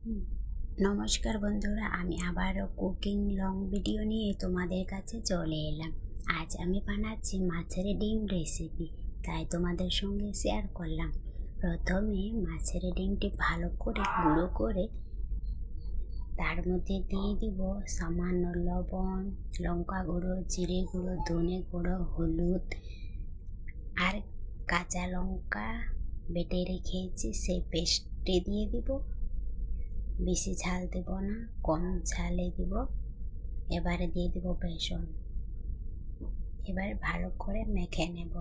নমস্কার বন্ধুরা, আমি আবারও কুকিং লং ভিডিও নিয়ে তোমাদের কাছে চলে এলাম। আজ আমি বানাচ্ছি মাছের ডিম রেসিপি, তাই তোমাদের সঙ্গে শেয়ার করলাম। প্রথমে মাছের ডিমটি ভালো করে গুঁড়ো করে তার মধ্যে দিয়ে দিব সামান্য লবণ, লঙ্কা গুঁড়ো, জিরে গুঁড়ো, ধনে গুঁড়ো, হলুদ আর কাঁচা লঙ্কা বেটে রেখেছি সেই পেস্টটি দিয়ে দিব। বেশি ঝাল দেব না, কম ঝালে দিব। এবারে দিয়ে দেব বেসন। এবারে ভালো করে মেখে নেব।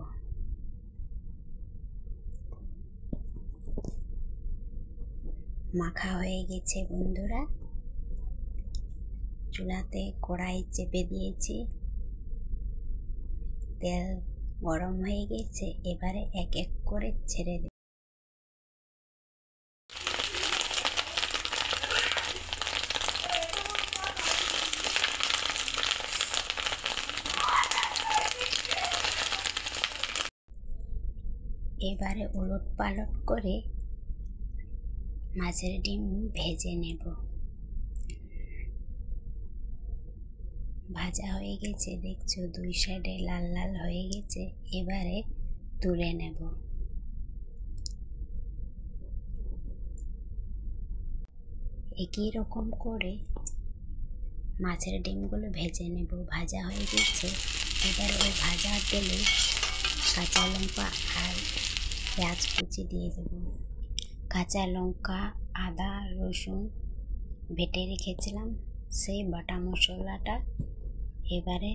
মাখা হয়ে গেছে বন্ধুরা। চুলাতে কড়াই চেপে দিয়েছি, তেল গরম হয়ে গেছে। এবারে এক এক করে ছেড়ে দেব। এবারে উলট পালট করে মাছের ডিম ভেজে নেব। ভাজা হয়ে গেছে, দেখছো দুই সাইডে লাল লাল হয়ে গেছে। এবারে তুলে নেব। একই রকম করে মাছের ডিমগুলো ভেজে নেব। ভাজা হয়ে গেছে। এবার ওই ভাজা তেলে কাঁচা লঙ্কা আর পেঁয়াজ কুচি দিয়ে দেব। কাঁচা লঙ্কা, আদা, রসুন বেটে রেখেছিলাম, সেই বাটা মশলাটা এবারে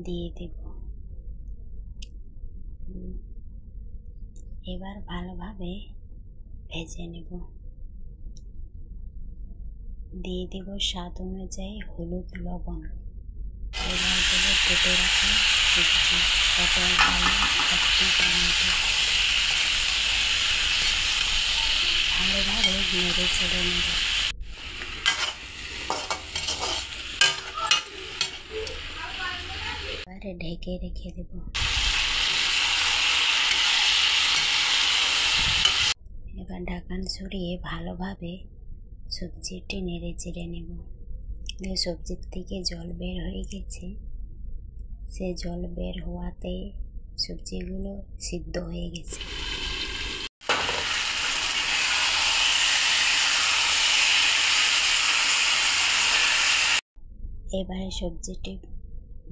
দিয়ে দেব। এবার ভালোভাবে ভেজে নেব। দিয়ে দেব স্বাদ অনুযায়ী হলুদ, লবণ। এবার দেব কেটে রাখা সবজি, পটল, আলু, একটি টমেটো। ভালোভাবে নেড়ে চেড়ে নেব। এবারে ঢেকে রেখে দেব। এবার ঢাকন সরিয়ে ভালোভাবে সবজিটি নেড়ে চেড়ে নেব। সবজির থেকে জল বের হয়ে গেছে। সে জল বের হওয়াতে সবজিগুলো সিদ্ধ হয়ে গেছে। এবারে সবজিটি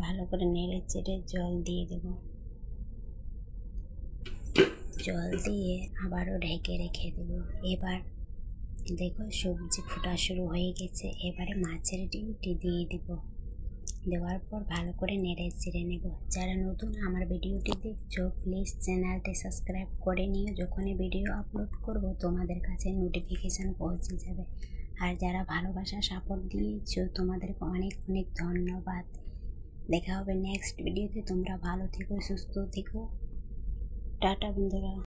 ভালো করে নেড়ে চেড়ে জল দিয়ে দেব। জল দিয়ে আবারও ঢেকে রেখে দেব। এবার দেখো সবজি ফোটা শুরু হয়ে গেছে। এবারে মাছের ডিমটি দিয়ে দেব। দেওয়ার পর ভালো করে নেড়ে চেড়ে নেব। যারা নতুন আমার ভিডিওটি দেখছো, প্লিজ চ্যানেলটি সাবস্ক্রাইব করে নিও। যখনই ভিডিও আপলোড করব তোমাদের কাছে নোটিফিকেশান পৌঁছে যাবে। আর যারা ভালোবাসা সাপোর্ট দিয়েছো, তোমাদেরকে অনেক অনেক ধন্যবাদ। দেখা হবে নেক্সট ভিডিওতে। তোমরা ভালো থেকো, সুস্থ থেকো। টাটা বন্ধুরা।